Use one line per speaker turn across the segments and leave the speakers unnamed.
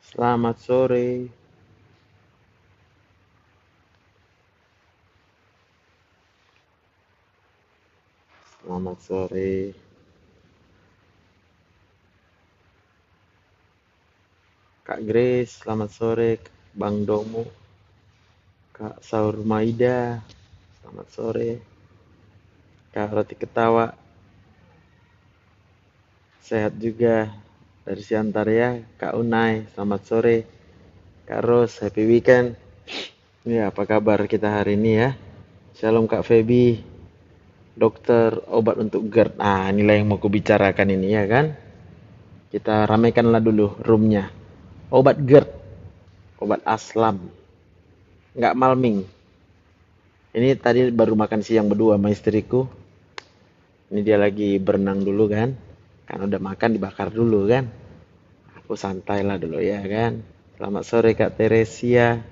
Selamat sore. Selamat sore. Kak Grace, selamat sore. Bang Domo, Kak Saur Maida, selamat sore. Kak Roti Ketawa, sehat juga. Dari Siantar ya. Kak Unai, selamat sore. Kak Ros, happy weekend. Ya, apa kabar kita hari ini ya? Shalom Kak Feby, dokter obat untuk GERD. Nah, inilah yang mau kubicarakan ini ya kan. Kita ramaikanlah dulu roomnya. Obat GERD, obat aslam, nggak malming. Ini tadi baru makan siang berdua sama istriku. Ini dia lagi berenang dulu kan. Kan udah makan dibakar dulu kan. Aku santai lah dulu ya kan. Selamat sore Kak Teresia.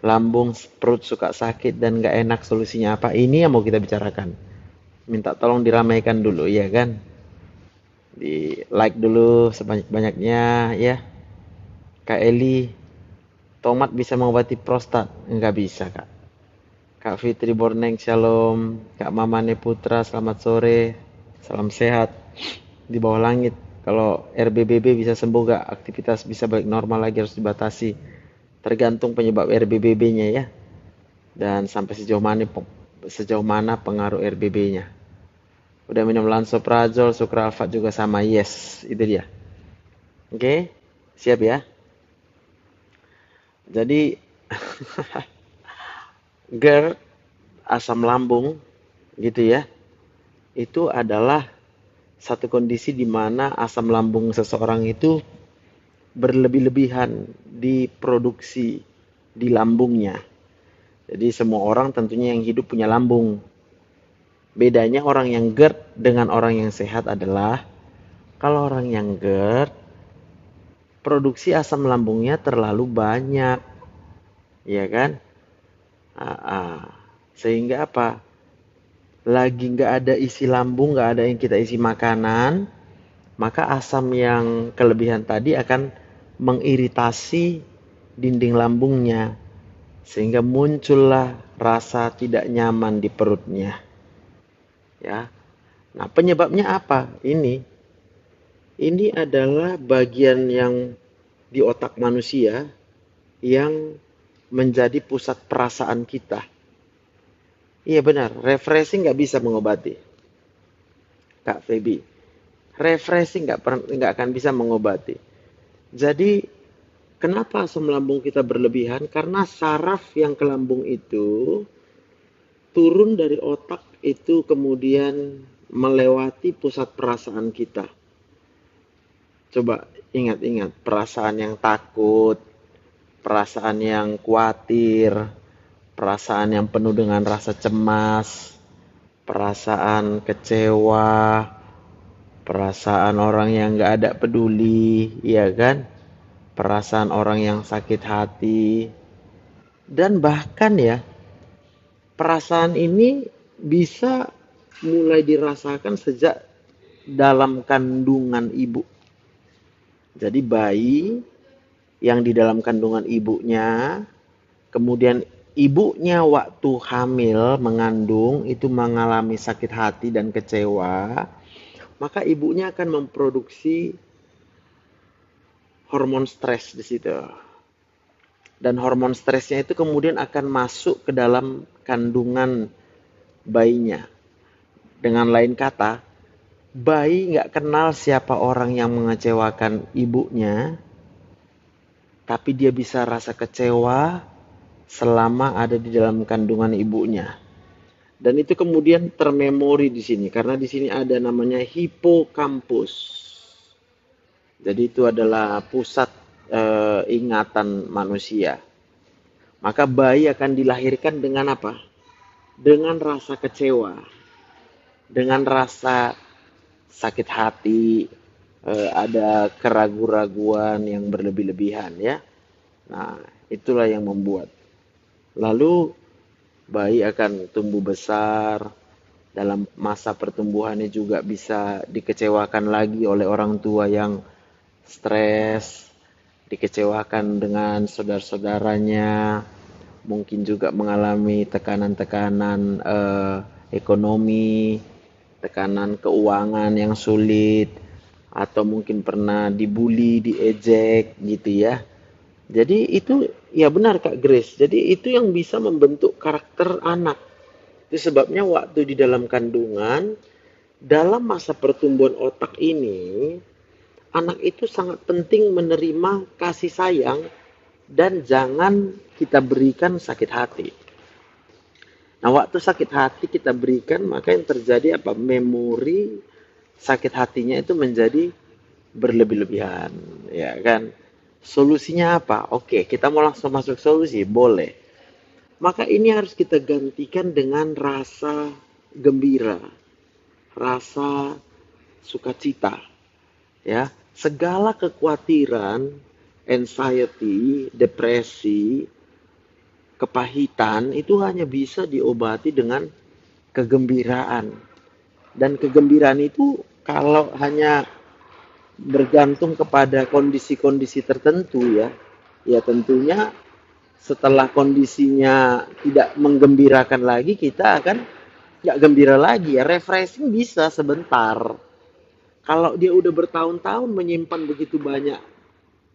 Lambung, perut suka sakit dan gak enak, solusinya apa? Ini yang mau kita bicarakan. Minta tolong diramaikan dulu ya kan. Di like dulu sebanyak-banyaknya ya. Kak Eli, tomat bisa mengobati prostat? Enggak bisa Kak. Kak Fitri Borneng, shalom. Kak Mamane Putra, selamat sore. Salam sehat di bawah langit. Kalau RBBB bisa sembuh gak? Aktivitas bisa balik normal lagi, harus dibatasi. Tergantung penyebab RBBB-nya ya. Dan sampai sejauh mana pengaruh RBB-nya. Udah minum lansoprazol, sukralfat juga sama. Yes, itu dia. Oke, siap ya. Jadi GERD, asam lambung gitu ya. Itu adalah satu kondisi di mana asam lambung seseorang itu berlebih-lebihan diproduksi di lambungnya. Jadi semua orang tentunya yang hidup punya lambung. Bedanya orang yang GERD dengan orang yang sehat adalah kalau orang yang GERD produksi asam lambungnya terlalu banyak. Ya kan? Sehingga apa? Lagi nggak ada isi lambung, nggak ada yang kita isi makanan, maka asam yang kelebihan tadi akan mengiritasi dinding lambungnya sehingga muncullah rasa tidak nyaman di perutnya. Ya. Nah, penyebabnya apa? Ini adalah bagian yang di otak manusia yang menjadi pusat perasaan kita. Iya benar, refreshing nggak bisa mengobati. Kak Feby, refreshing nggak akan bisa mengobati. Jadi kenapa asam lambung kita berlebihan? Karena saraf yang ke lambung itu turun dari otak itu kemudian melewati pusat perasaan kita. Coba ingat-ingat perasaan yang takut, perasaan yang khawatir, perasaan yang penuh dengan rasa cemas, perasaan kecewa, perasaan orang yang gak ada peduli, ya kan? Perasaan orang yang sakit hati. Dan bahkan ya, perasaan ini bisa mulai dirasakan sejak dalam kandungan ibu. Jadi bayi yang di dalam kandungan ibunya, kemudian ibunya waktu hamil mengandung itu mengalami sakit hati dan kecewa, maka ibunya akan memproduksi hormon stres di situ. Dan hormon stresnya itu kemudian akan masuk ke dalam kandungan bayinya. Dengan lain kata, bayi nggak kenal siapa orang yang mengecewakan ibunya, tapi dia bisa rasa kecewa selama ada di dalam kandungan ibunya. Dan itu kemudian termemori di sini, karena di sini ada namanya hipokampus. Jadi itu adalah pusat ingatan manusia. Maka bayi akan dilahirkan dengan apa? Dengan rasa kecewa, dengan rasa sakit hati, ada keraguan-raguan yang berlebih-lebihan ya. Nah, itulah yang membuat. Lalu bayi akan tumbuh besar, dalam masa pertumbuhannya juga bisa dikecewakan lagi oleh orang tua yang stres, dikecewakan dengan saudara-saudaranya, mungkin juga mengalami tekanan-tekanan ekonomi, tekanan keuangan yang sulit, atau mungkin pernah dibully, diejek gitu ya. Jadi itu ya benar Kak Grace. Jadi itu yang bisa membentuk karakter anak. Itu sebabnya waktu di dalam kandungan, dalam masa pertumbuhan otak ini, anak itu sangat penting menerima kasih sayang dan jangan kita berikan sakit hati. Nah, waktu sakit hati kita berikan, maka yang terjadi apa? Memori sakit hatinya itu menjadi berlebih-lebihan, ya kan? Solusinya apa? Oke, kita mau langsung masuk solusi, boleh. Maka ini harus kita gantikan dengan rasa gembira, rasa sukacita, ya. Segala kekhawatiran, anxiety, depresi, kepahitan itu hanya bisa diobati dengan kegembiraan. Dan kegembiraan itu kalau hanya bergantung kepada kondisi-kondisi tertentu ya, ya tentunya setelah kondisinya tidak menggembirakan lagi, kita akan nggak gembira lagi ya. Refreshing bisa sebentar. Kalau dia udah bertahun-tahun menyimpan begitu banyak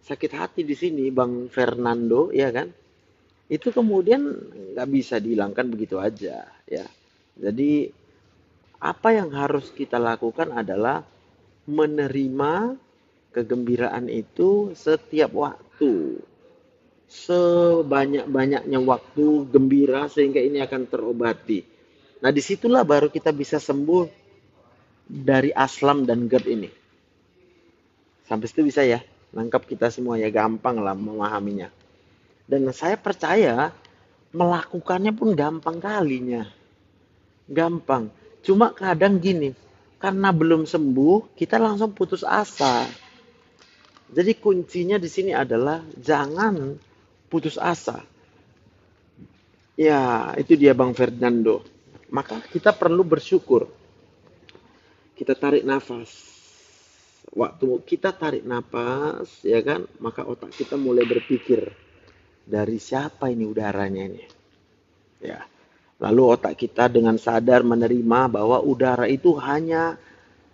sakit hati di sini, Bang Fernando, ya kan? Itu kemudian nggak bisa dihilangkan begitu aja ya. Jadi apa yang harus kita lakukan adalah menerima kegembiraan itu setiap waktu. Sebanyak-banyaknya waktu gembira sehingga ini akan terobati. Nah disitulah baru kita bisa sembuh dari aslam dan GERD ini. Sampai situ bisa ya? Nangkap kita semua ya, gampang lah memahaminya. Dan saya percaya melakukannya pun gampang kalinya. Gampang. Cuma kadang gini, karena belum sembuh, kita langsung putus asa. Jadi kuncinya di sini adalah jangan putus asa. Ya, itu dia Bang Fernando. Maka kita perlu bersyukur. Kita tarik nafas. Waktu kita tarik nafas, ya kan, maka otak kita mulai berpikir, dari siapa ini udaranya ini? Ya. Lalu otak kita dengan sadar menerima bahwa udara itu hanya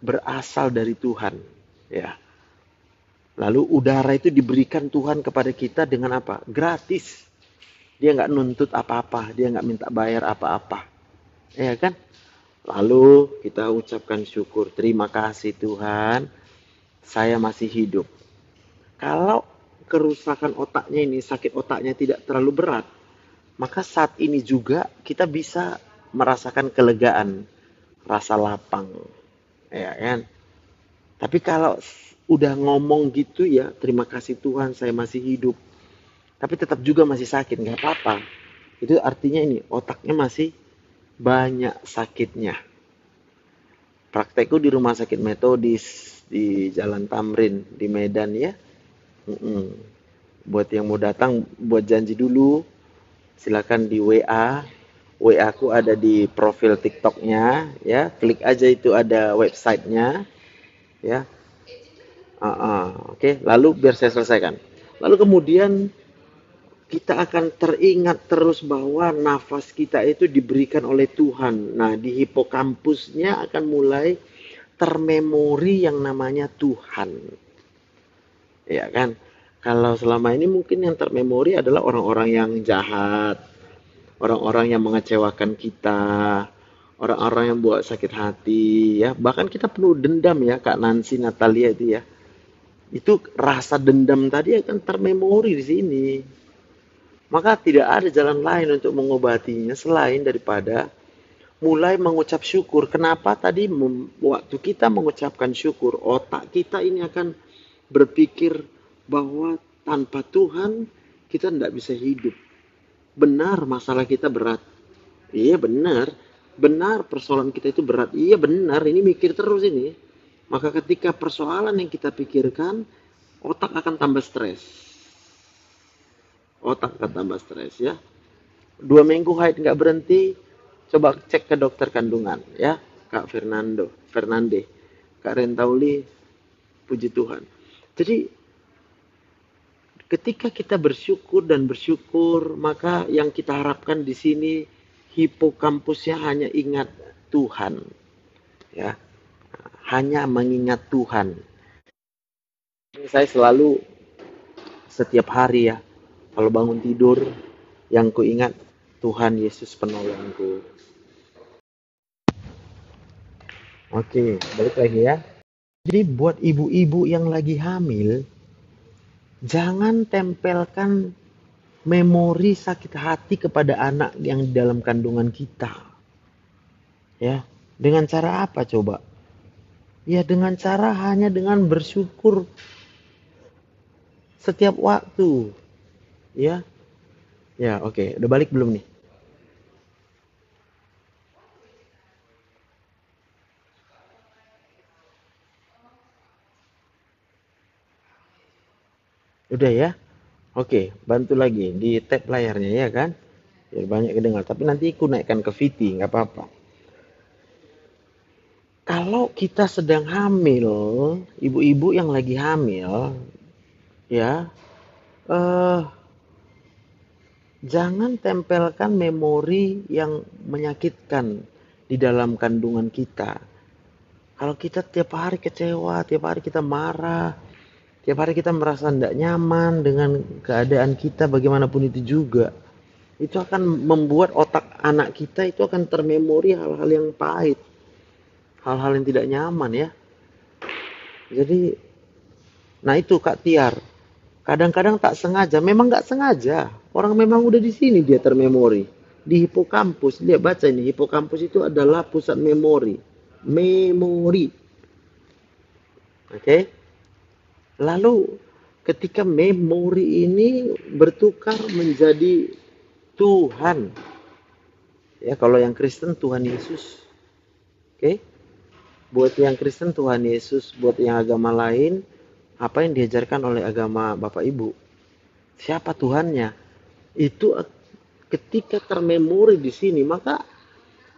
berasal dari Tuhan. Ya. Lalu udara itu diberikan Tuhan kepada kita dengan apa? Gratis. Dia nggak nuntut apa-apa, dia nggak minta bayar apa-apa. Ya kan? Lalu kita ucapkan syukur, terima kasih Tuhan, saya masih hidup. Kalau kerusakan otaknya ini, sakit otaknya tidak terlalu berat, maka saat ini juga kita bisa merasakan kelegaan, rasa lapang. Ya kan? Tapi kalau udah ngomong gitu ya, terima kasih Tuhan saya masih hidup, tapi tetap juga masih sakit, nggak apa-apa. Itu artinya ini, otaknya masih banyak sakitnya. Praktekku di rumah sakit Metodis di Jalan Tamrin di Medan ya. Buat yang mau datang, buat janji dulu, silakan di WA. WA aku ada di profil TikToknya ya. Klik aja itu ada websitenya ya. Oke. Lalu biar saya selesaikan. Lalu kemudian kita akan teringat terus bahwa nafas kita itu diberikan oleh Tuhan. Nah, di hipokampusnya akan mulai termemori yang namanya Tuhan. Ya kan? Kalau selama ini mungkin yang termemori adalah orang-orang yang jahat, orang-orang yang mengecewakan kita, orang-orang yang buat sakit hati, ya. Bahkan kita penuh dendam ya, Kak Nancy Natalia itu ya. Itu rasa dendam tadi akan termemori di sini. Maka tidak ada jalan lain untuk mengobatinya selain daripada mulai mengucap syukur. Kenapa tadi waktu kita mengucapkan syukur, otak kita ini akan berpikir bahwa tanpa Tuhan kita tidak bisa hidup. Benar masalah kita berat. Iya benar. Benar persoalan kita itu berat. Iya benar, ini mikir terus ini. Maka ketika persoalan yang kita pikirkan, otak akan tambah stres. Otak akan tambah stres ya. 2 minggu haid nggak berhenti, coba cek ke dokter kandungan ya, Kak Fernande, Kak Rentauli, puji Tuhan. Jadi Ketika kita bersyukur dan bersyukur, maka yang kita harapkan di sini hipokampusnya hanya ingat Tuhan, ya, hanya mengingat Tuhan. Saya selalu setiap hari ya, kalau bangun tidur, yang ku ingat Tuhan Yesus penolongku. Oke, balik lagi ya. Jadi buat ibu-ibu yang lagi hamil, jangan tempelkan memori sakit hati kepada anak yang di dalam kandungan kita. Ya, dengan cara apa coba? Ya dengan cara hanya dengan bersyukur setiap waktu. Ya. Ya, oke. Udah balik belum nih? Udah ya? Oke, bantu lagi di tab layarnya ya kan? Biar banyak kedengar. Tapi nanti aku naikkan ke VT, nggak apa-apa. Kalau kita sedang hamil, ibu-ibu yang lagi hamil, ya, eh, jangan tempelkan memori yang menyakitkan di dalam kandungan kita. Kalau kita tiap hari kecewa, tiap hari kita marah, tiap hari kita merasa tidak nyaman dengan keadaan kita bagaimanapun itu juga, itu akan membuat otak anak kita itu akan termemori hal-hal yang pahit, hal-hal yang tidak nyaman ya. Jadi, nah itu Kak Tiar, kadang-kadang tak sengaja, memang nggak sengaja, orang memang udah di sini dia termemori. Di hipokampus, dia baca ini, hipokampus itu adalah pusat memori. Memori. Oke? Lalu ketika memori ini bertukar menjadi Tuhan. Ya, kalau yang Kristen Tuhan Yesus. Oke? Buat yang Kristen Tuhan Yesus, buat yang agama lain, apa yang diajarkan oleh agama Bapak Ibu? Siapa Tuhannya? Itu ketika termemori di sini, maka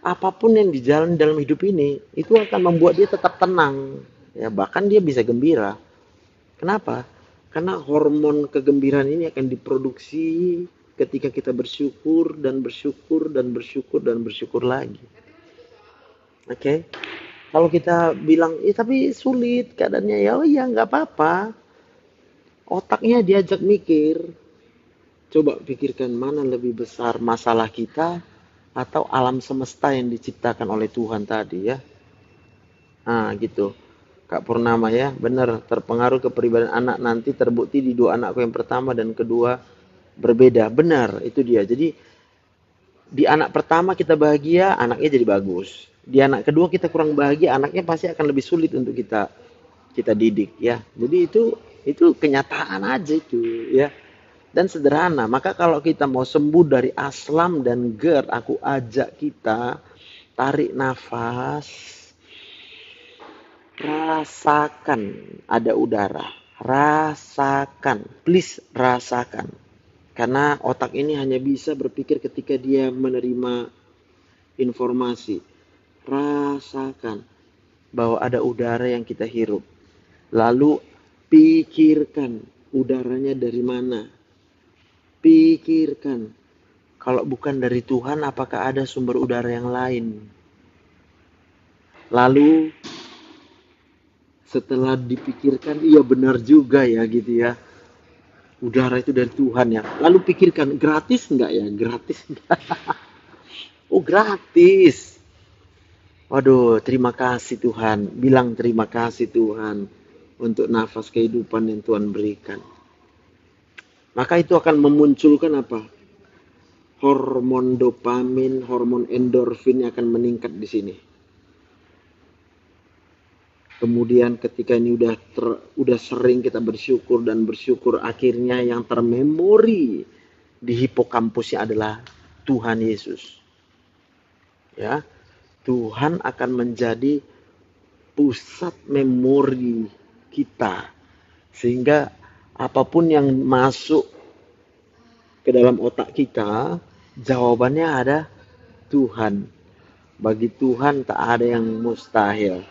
apapun yang dijalani dalam hidup ini, itu akan membuat dia tetap tenang. Ya, bahkan dia bisa gembira. Kenapa? Karena hormon kegembiraan ini akan diproduksi ketika kita bersyukur dan bersyukur dan bersyukur dan bersyukur lagi. Oke? Kalau kita bilang, tapi sulit keadaannya, ya oh iya nggak apa-apa. Otaknya diajak mikir. Coba pikirkan mana lebih besar masalah kita atau alam semesta yang diciptakan oleh Tuhan tadi ya. Nah gitu. Kak Purnama ya, benar terpengaruh kepribadian anak nanti terbukti di dua anakku yang pertama dan kedua berbeda. Benar, itu dia. Jadi di anak pertama kita bahagia, anaknya jadi bagus. Di anak kedua kita kurang bahagia, anaknya pasti akan lebih sulit untuk kita didik ya. Jadi itu kenyataan aja itu ya. Dan sederhana. Maka kalau kita mau sembuh dari aslam dan GERD, aku ajak kita tarik nafas. Rasakan ada udara. Rasakan. Please rasakan. Karena otak ini hanya bisa berpikir ketika dia menerima informasi. Rasakan bahwa ada udara yang kita hirup. Lalu pikirkan udaranya dari mana. Pikirkan. Kalau bukan dari Tuhan, apakah ada sumber udara yang lain? Lalu setelah dipikirkan, iya benar juga ya gitu ya. Udara itu dari Tuhan ya. Lalu pikirkan, gratis enggak ya? Gratis enggak? Oh gratis. Waduh, terima kasih Tuhan. Bilang terima kasih Tuhan untuk nafas kehidupan yang Tuhan berikan. Maka itu akan memunculkan apa? Hormon dopamin, hormon endorfin akan meningkat di sini. Kemudian ketika ini udah sering kita bersyukur dan bersyukur, akhirnya yang termemori di hipokampusnya adalah Tuhan Yesus. Ya, Tuhan akan menjadi pusat memori kita, sehingga apapun yang masuk ke dalam otak kita, jawabannya ada Tuhan. Bagi Tuhan tak ada yang mustahil.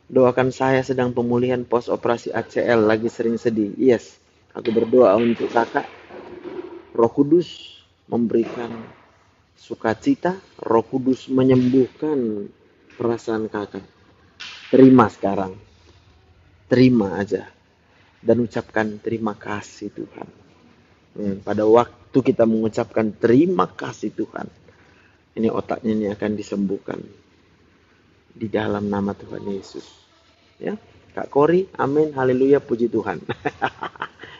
Doakan saya sedang pemulihan post operasi ACL, lagi sering sedih. Yes, Aku berdoa untuk kakak, Roh Kudus memberikan sukacita, Roh Kudus menyembuhkan perasaan kakak. Terima sekarang, terima aja dan ucapkan terima kasih Tuhan. Pada waktu kita mengucapkan terima kasih Tuhan, ini otaknya ini akan disembuhkan di dalam nama Tuhan Yesus. Ya, Kak Kori, amin, haleluya, puji Tuhan.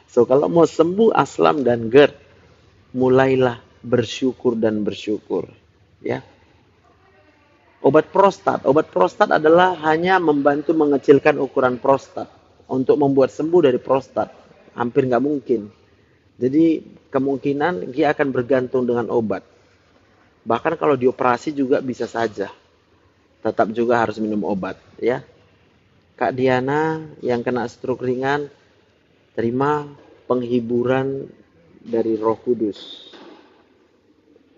So kalau mau sembuh Aslam dan Gert, mulailah bersyukur dan bersyukur. Ya, obat prostat adalah hanya membantu mengecilkan ukuran prostat. Untuk membuat sembuh dari prostat, hampir nggak mungkin. Jadi kemungkinan dia akan bergantung dengan obat. Bahkan kalau dioperasi juga bisa saja. Tetap juga harus minum obat, ya. Kak Diana yang kena stroke ringan, terima penghiburan dari Roh Kudus.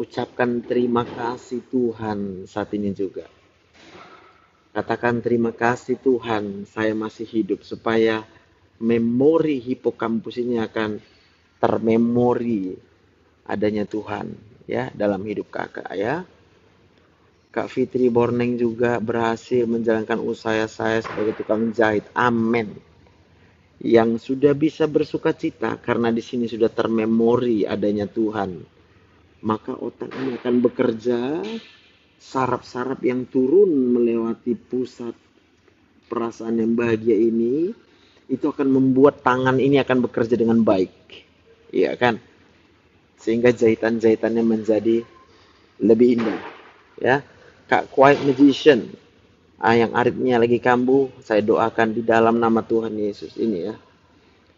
Ucapkan terima kasih Tuhan saat ini juga. Katakan terima kasih Tuhan, saya masih hidup, supaya memori hipokampus ini akan termemori adanya Tuhan, ya, dalam hidup kakak, ya. Kak Fitri Borneng juga berhasil menjalankan usaha saya sebagai tukang jahit. Amin. Yang sudah bisa bersuka cita karena di sini sudah termemori adanya Tuhan. Maka otaknya akan bekerja, saraf-saraf yang turun melewati pusat perasaan yang bahagia ini, itu akan membuat tangan ini akan bekerja dengan baik. Iya kan? Sehingga jahitan-jahitannya menjadi lebih indah. Ya, Kak Quiet Magician, yang aritmia lagi kambuh, saya doakan di dalam nama Tuhan Yesus ini, ya.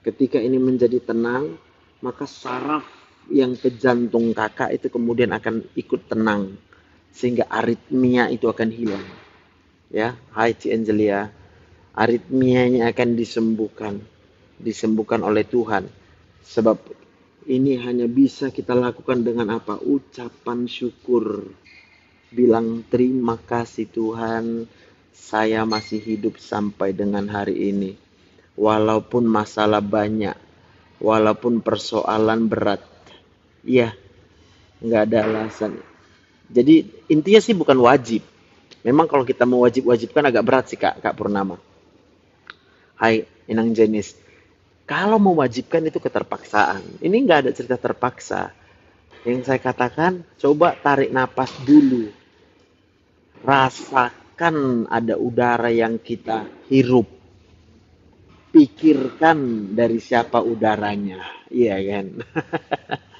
Ketika ini menjadi tenang, maka saraf yang ke jantung kakak itu kemudian akan ikut tenang, sehingga aritmia itu akan hilang. Ya, hai Ci Angelia, aritmianya akan disembuhkan oleh Tuhan. Sebab ini hanya bisa kita lakukan dengan apa? Ucapan syukur. Bilang terima kasih Tuhan, saya masih hidup sampai dengan hari ini. Walaupun masalah banyak, walaupun persoalan berat. Iya, nggak ada alasan. Jadi intinya sih bukan wajib. Memang kalau kita mau wajib-wajibkan agak berat sih Kak Purnama. Hai Inang Jenis, kalau mewajibkan itu keterpaksaan. Ini nggak ada cerita terpaksa. Yang saya katakan, coba tarik napas dulu. Rasakan ada udara yang kita hirup. Pikirkan dari siapa udaranya. Iya kan?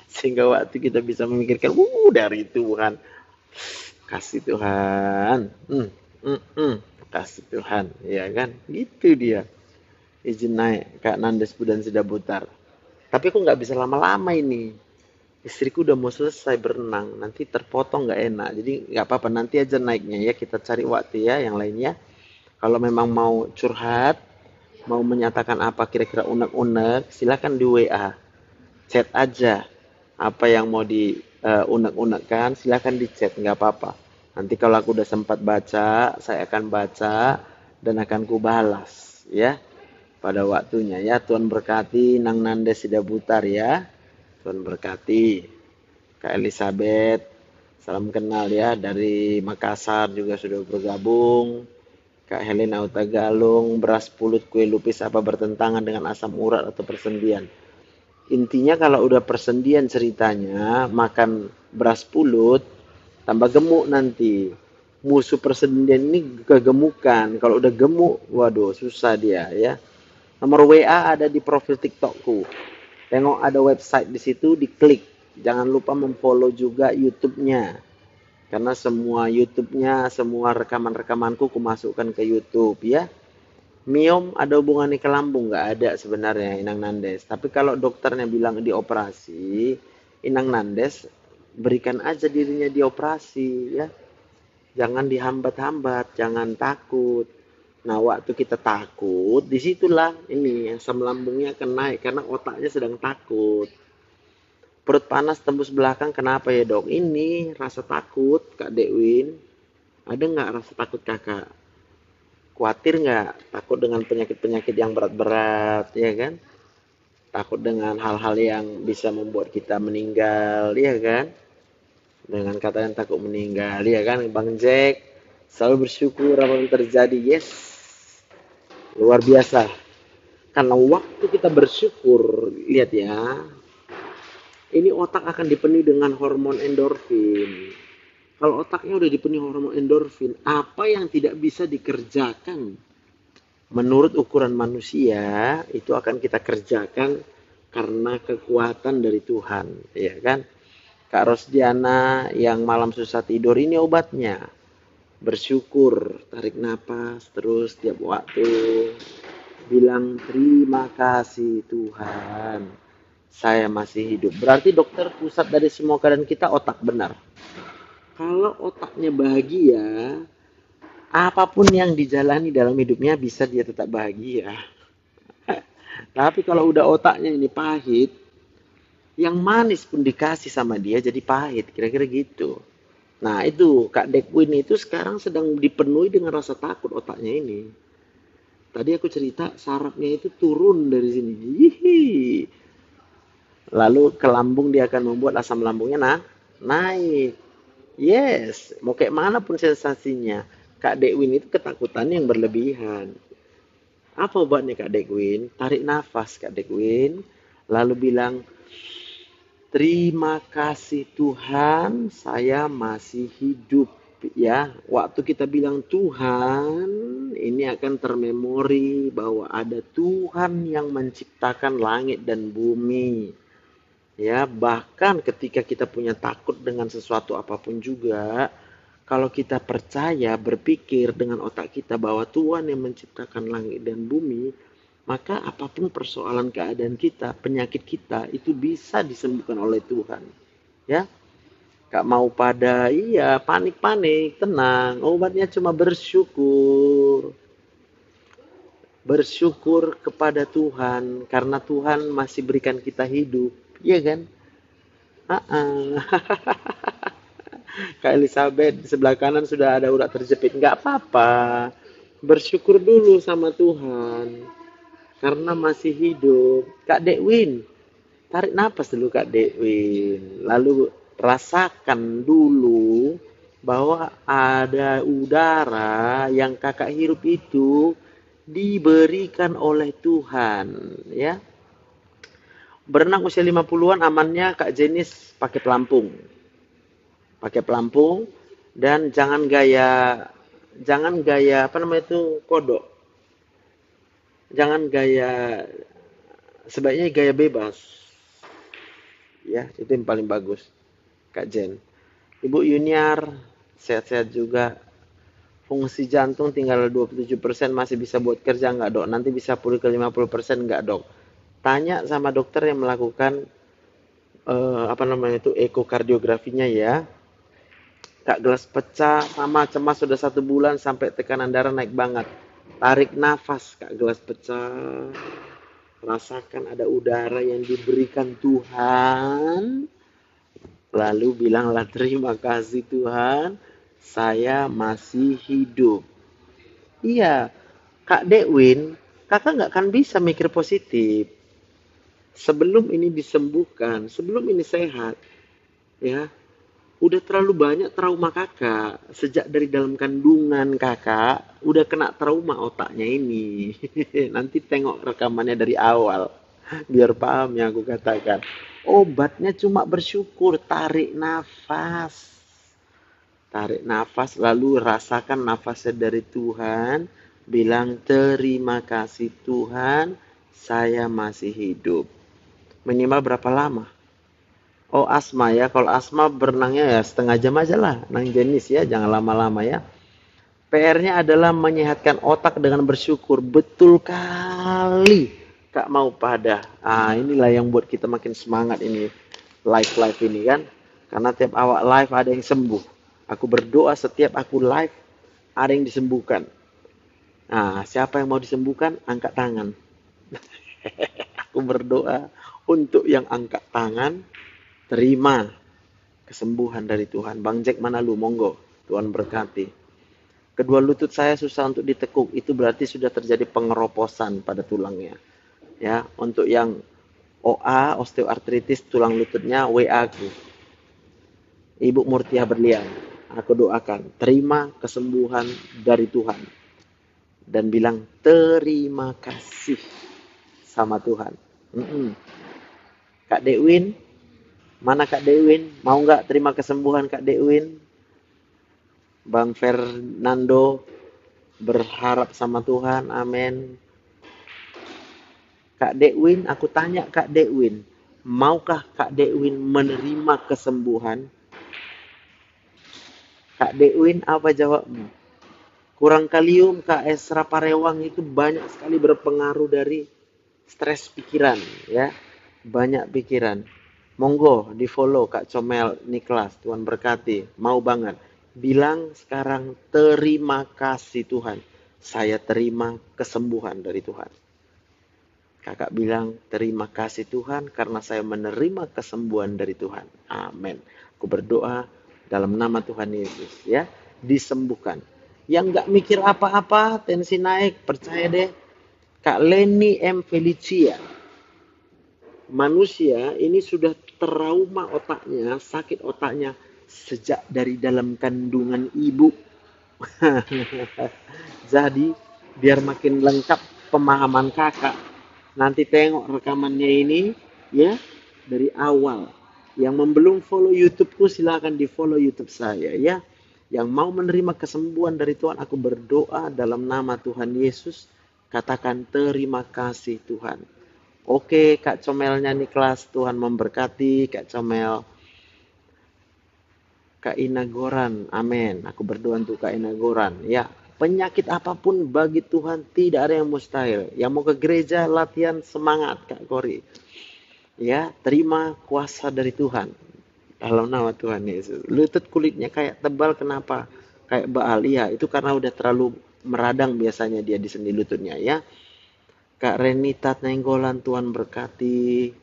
Sehingga waktu kita bisa memikirkan, dari Tuhan. Kasih Tuhan. Kasih Tuhan. Iya kan? Gitu dia. Izin naik Kak Nandes Budan sudah putar. Tapi aku nggak bisa lama-lama ini. Istriku udah mau selesai berenang, nanti terpotong nggak enak. Jadi nggak apa-apa, nanti aja naiknya ya. Kita cari waktu ya yang lainnya. Kalau memang mau curhat, mau menyatakan apa kira-kira unek-unek, silakan di WA. Chat aja. Apa yang mau di unek-unekkan, silakan di chat, nggak apa-apa. Nanti kalau aku udah sempat baca, saya akan baca dan akan kubalas ya. Pada waktunya ya. Tuhan berkati Nang Nandes Sida Butar ya. Tuhan berkati. Kak Elizabeth, salam kenal ya, dari Makassar juga sudah bergabung. Kak Helena Utagalung, beras pulut kue lupis apa bertentangan dengan asam urat atau persendian? Intinya kalau udah persendian ceritanya, makan beras pulut tambah gemuk nanti. Musuh persendian ini kegemukan. Kalau udah gemuk, waduh susah dia ya. Nomor WA ada di profil TikTokku. Tengok ada website di situ, diklik. Jangan lupa memfollow juga YouTube-nya. Karena semua YouTube-nya, semua rekaman-rekamanku kumasukkan ke YouTube ya. Miom ada hubungannya ke lambung? Nggak ada sebenarnya Inang Nandes. Tapi kalau dokternya bilang dioperasi, Inang Nandes berikan aja dirinya dioperasi ya. Jangan dihambat-hambat, jangan takut. Nah, waktu kita takut, disitulah ini asam lambungnya akan naik karena otaknya sedang takut. Perut panas tembus belakang, kenapa ya dok? Ini rasa takut, Kak Dewin. Ada nggak rasa takut kakak? Khawatir nggak? Takut dengan penyakit-penyakit yang berat-berat, ya kan? takut dengan hal-hal yang bisa membuat kita meninggal, ya kan? Dengan kata yang takut meninggal, ya kan Bang Jack? Selalu bersyukur apapun terjadi, yes. Luar biasa. Karena waktu kita bersyukur, lihat ya, ini otak akan dipenuhi dengan hormon endorfin. Kalau otaknya udah dipenuhi hormon endorfin, apa yang tidak bisa dikerjakan menurut ukuran manusia, itu akan kita kerjakan karena kekuatan dari Tuhan, ya kan? Kak Rosdiana yang malam susah tidur, ini obatnya. Bersyukur, tarik napas terus tiap waktu. Bilang terima kasih Tuhan, saya masih hidup. Berarti dokter pusat dari semua keadaan kita otak, benar. Kalau otaknya bahagia, apapun yang dijalani dalam hidupnya bisa dia tetap bahagia. Tapi kalau udah otaknya ini pahit, yang manis pun dikasih sama dia jadi pahit, kira-kira gitu. Nah itu Kak Dekwin itu sekarang sedang dipenuhi dengan rasa takut otaknya ini. Tadi aku cerita sarafnya itu turun dari sini. Hihi. Lalu ke lambung dia akan membuat asam lambungnya naik. Yes, mau kayak mana pun sensasinya. Kak Dekwin itu ketakutan yang berlebihan. Apa obatnya Kak Dekwin? Tarik nafas Kak Dekwin. Lalu bilang, terima kasih Tuhan, saya masih hidup. Ya, waktu kita bilang Tuhan, ini akan termemori bahwa ada Tuhan yang menciptakan langit dan bumi. Ya, bahkan ketika kita punya takut dengan sesuatu apapun juga, kalau kita percaya, berpikir dengan otak kita bahwa Tuhan yang menciptakan langit dan bumi, maka apapun persoalan keadaan kita, penyakit kita, itu bisa disembuhkan oleh Tuhan. Ya, gak mau pada panik-panik, tenang. Obatnya cuma bersyukur. Bersyukur kepada Tuhan karena Tuhan masih berikan kita hidup. Iya kan? Kak Elizabeth di sebelah kanan sudah ada urat terjepit. Nggak apa-apa. Bersyukur dulu sama Tuhan karena masih hidup. Kak Dekwin, tarik napas dulu Kak Dekwin. Lalu rasakan dulu bahwa ada udara yang kakak hirup itu diberikan oleh Tuhan, ya. Berenang usia 50-an amannya Kak Jenis pakai pelampung. Pakai pelampung dan jangan gaya apa namanya itu kodok. Jangan gaya, sebaiknya gaya bebas. Ya, itu yang paling bagus. Kak Jen. Ibu Yuniar sehat-sehat juga. Fungsi jantung tinggal 27%, masih bisa buat kerja nggak dok? Nanti bisa pulih ke 50% nggak dok? Tanya sama dokter yang melakukan apa namanya itu ekokardiografinya ya. Kak gelas pecah sama cemas sudah 1 bulan sampai tekanan darah naik banget. Tarik nafas Kak gelas pecah. Rasakan ada udara yang diberikan Tuhan. Lalu bilanglah terima kasih Tuhan, saya masih hidup. Iya, Kak Dekwin, kakak nggak akan bisa mikir positif. Sebelum ini disembuhkan, sebelum ini sehat, ya, udah terlalu banyak trauma kakak. Sejak dari dalam kandungan kakak, udah kena trauma otaknya ini. Nanti tengok rekamannya dari awal, biar paham yang aku katakan. Obatnya cuma bersyukur, tarik nafas. Tarik nafas, lalu rasakan nafasnya dari Tuhan. Bilang terima kasih Tuhan, saya masih hidup. Minimal berapa lama? Oh asma ya, kalau asma berenangnya ya setengah jam aja lah. Nang jenis ya, jangan lama-lama ya. PR-nya adalah menyehatkan otak dengan bersyukur. Betul kali. Kak mau pada. Inilah yang buat kita makin semangat ini. Live ini kan. Karena tiap awak live ada yang sembuh. Aku berdoa setiap aku live ada yang disembuhkan. Nah, siapa yang mau disembuhkan? Angkat tangan. Aku berdoa untuk yang angkat tangan, terima kesembuhan dari Tuhan. Bang Jack mana lu? Monggo. Tuhan berkati. Kedua lutut saya susah untuk ditekuk. Itu berarti sudah terjadi pengeroposan pada tulangnya. Ya, untuk yang OA, osteoartritis tulang lututnya, WA aku. Ibu Murtia Berlian. Aku doakan, terima kesembuhan dari Tuhan. Dan bilang, terima kasih sama Tuhan. Kak Dewin, mana Kak Dewin? Mau nggak terima kesembuhan Kak Dewin? Bang Fernando berharap sama Tuhan, amin. Kak Dewin, aku tanya Kak Dewin, maukah Kak Dewin menerima kesembuhan? Kak Dewin, apa jawabmu? Kurang kalium, Kak Esra Parewang itu banyak sekali berpengaruh dari stres pikiran, ya. Banyak pikiran. Monggo di follow Kak Comel Niklas, Tuhan berkati. Mau banget. Bilang sekarang terima kasih Tuhan. Saya terima kesembuhan dari Tuhan. Kakak bilang terima kasih Tuhan karena saya menerima kesembuhan dari Tuhan. Amin. Aku berdoa dalam nama Tuhan Yesus, ya, disembuhkan. Yang nggak mikir apa-apa, tensi naik, percaya deh. Kak Leni M. Felicia. Manusia ini sudah trauma otaknya, sakit otaknya sejak dari dalam kandungan ibu. Jadi biar makin lengkap pemahaman kakak, nanti tengok rekamannya ini ya dari awal. Yang belum follow YouTubeku silahkan di follow YouTube saya ya. Yang mau menerima kesembuhan dari Tuhan, aku berdoa dalam nama Tuhan Yesus. Katakan terima kasih Tuhan. Oke, Kak Comelnya Niklas, Tuhan memberkati Kak Comel. Kak Inagoran, amin. Aku berdoa untuk Kak Inagoran. Ya, penyakit apapun bagi Tuhan tidak ada yang mustahil. Yang mau ke gereja latihan semangat Kak Kori. Ya, terima kuasa dari Tuhan. Dalam nama Tuhan Yesus. Lutut kulitnya kayak tebal, kenapa? Kayak Baal, ya. Itu karena udah terlalu meradang biasanya dia di sendi lututnya ya. Kak Renita Nenggolan, Tuhan berkati.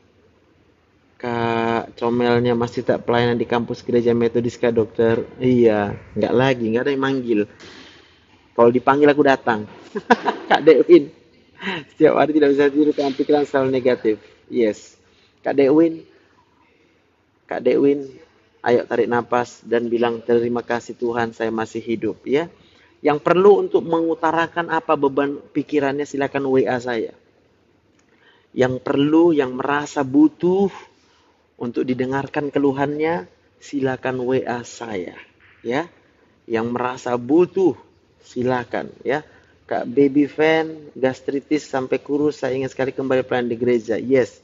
Kak Comelnya masih tak pelayanan di kampus gereja metodis kak dokter? Iya, nggak lagi, nggak ada yang manggil. Kalau dipanggil aku datang. Kak Dewin, setiap hari tidak bisa tidur karena pikiran selalu negatif. Yes. Kak Dewin, ayo tarik nafas dan bilang terima kasih Tuhan saya masih hidup ya. Yang perlu untuk mengutarakan apa beban pikirannya silakan WA saya. Yang perlu, yang merasa butuh untuk didengarkan keluhannya, silakan WA saya, ya. Yang merasa butuh, silakan, ya. Kak baby fan, gastritis sampai kurus, saya ingin sekali kembali pelayanan di gereja. Yes,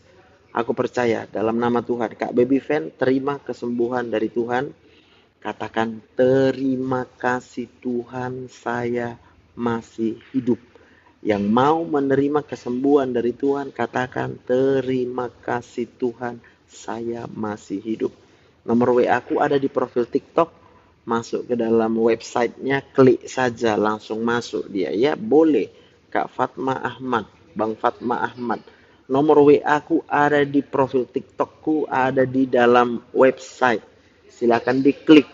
aku percaya dalam nama Tuhan. Kak baby fan, terima kesembuhan dari Tuhan. Katakan terima kasih Tuhan, saya masih hidup. Yang mau menerima kesembuhan dari Tuhan, katakan terima kasih Tuhan, saya masih hidup. Nomor WA aku ada di profil TikTok. Masuk ke dalam websitenya, klik saja langsung masuk dia ya. Boleh. Kak Fatma Ahmad, Bang Fatma Ahmad. Nomor WA aku ada di profil TikTokku, ada di dalam website. Silakan diklik.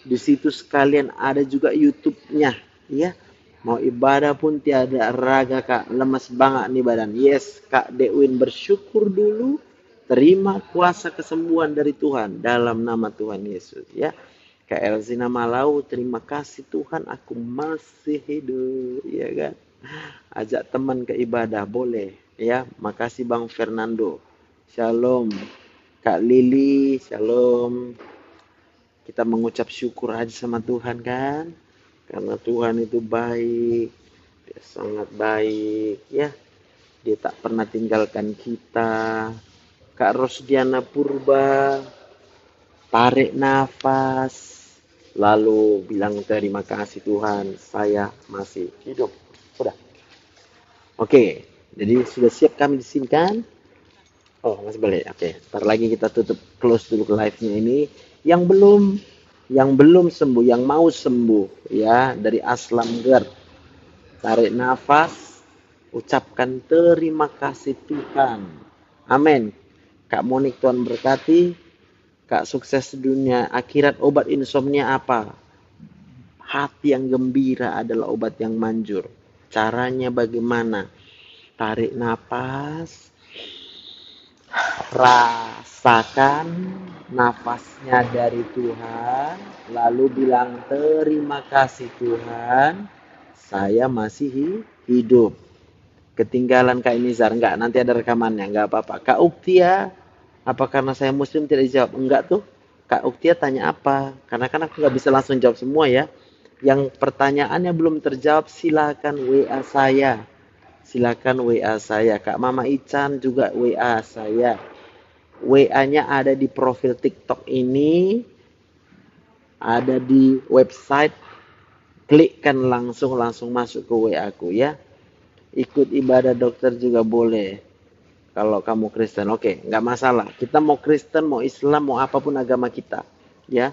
Di situ sekalian ada juga YouTube-nya ya. Mau ibadah pun tiada raga kak, lemas banget nih badan. Yes, Kak Dewin bersyukur dulu. Terima kuasa kesembuhan dari Tuhan dalam nama Tuhan Yesus ya. Kak Elzina Malau, terima kasih Tuhan aku masih hidup ya kan. Ajak teman ke ibadah boleh ya. Makasih Bang Fernando. Shalom. Kak Lili, shalom. Kita mengucap syukur aja sama Tuhan kan. Karena Tuhan itu baik. Dia sangat baik ya. Dia tak pernah tinggalkan kita. Kak Rosdiana Purba, tarik nafas, lalu bilang terima kasih Tuhan, saya masih hidup. Sudah. Oke, jadi sudah siap kami di sini kan? Oh, masih balik. Oke, ntar lagi kita tutup close dulu live-nya ini. Yang belum sembuh, yang mau sembuh ya dari Aslam Ger. Tarik nafas, ucapkan terima kasih Tuhan. Amin. Kak Monik Tuhan berkati. Kak sukses dunia akhirat. Obat insomnia apa? Hati yang gembira adalah obat yang manjur. Caranya bagaimana? Tarik nafas. Rasakan nafasnya dari Tuhan, lalu bilang terima kasih Tuhan, saya masih hidup. Ketinggalan Kak Nizar, enggak, nanti ada rekamannya, enggak apa-apa. Kak Uktia, apa karena saya muslim tidak dijawab? Enggak tuh. Kak Uktia tanya apa? Karena kan aku nggak bisa langsung jawab semua ya. Yang pertanyaannya belum terjawab, silakan WA saya. Silakan WA saya. Kak Mama Ican juga WA saya. WA-nya ada di profil TikTok ini, ada di website. Klikkan langsung masuk ke WA aku ya. Ikut ibadah dokter juga boleh. Kalau kamu Kristen, oke, nggak masalah. Kita mau Kristen, mau Islam, mau apapun agama kita, ya.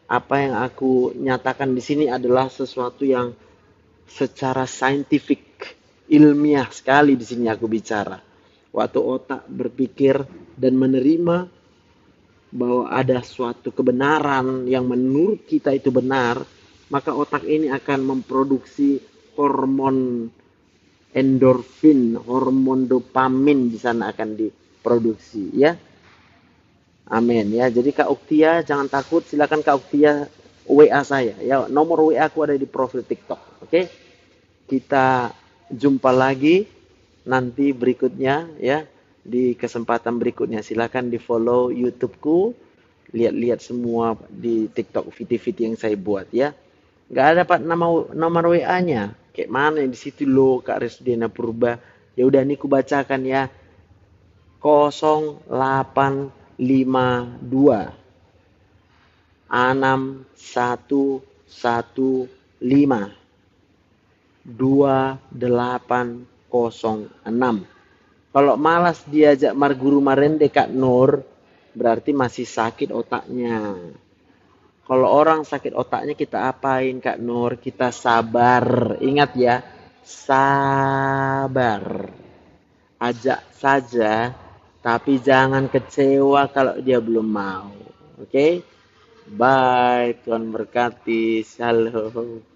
Apa yang aku nyatakan di sini adalah sesuatu yang secara saintifik, ilmiah sekali di sini aku bicara. Waktu otak berpikir dan menerima bahwa ada suatu kebenaran yang menurut kita itu benar, maka otak ini akan memproduksi hormon endorfin, hormon dopamin di sana akan diproduksi ya. Amin ya. Jadi Kak Uktia jangan takut, silakan Kak Uktia WA saya ya. Nomor WA aku ada di profil TikTok. Oke. Kita jumpa lagi nanti berikutnya ya. Di kesempatan berikutnya silakan di-follow YouTube-ku. Lihat-lihat semua di TikTok video-video yang saya buat ya. Nggak ada Pak nomor WA-nya. Kayak mana di situ loh Kak Resdiana Purba. Ya udah nih ku bacakan ya. 0852 6115 2806. Kalau malas diajak Marguru Marende Kak Nur, berarti masih sakit otaknya. Kalau orang sakit otaknya kita apain Kak Nur? Kita sabar. Ingat ya, sabar. Ajak saja, tapi jangan kecewa kalau dia belum mau. Oke? Bye, Tuhan berkati. Shalom.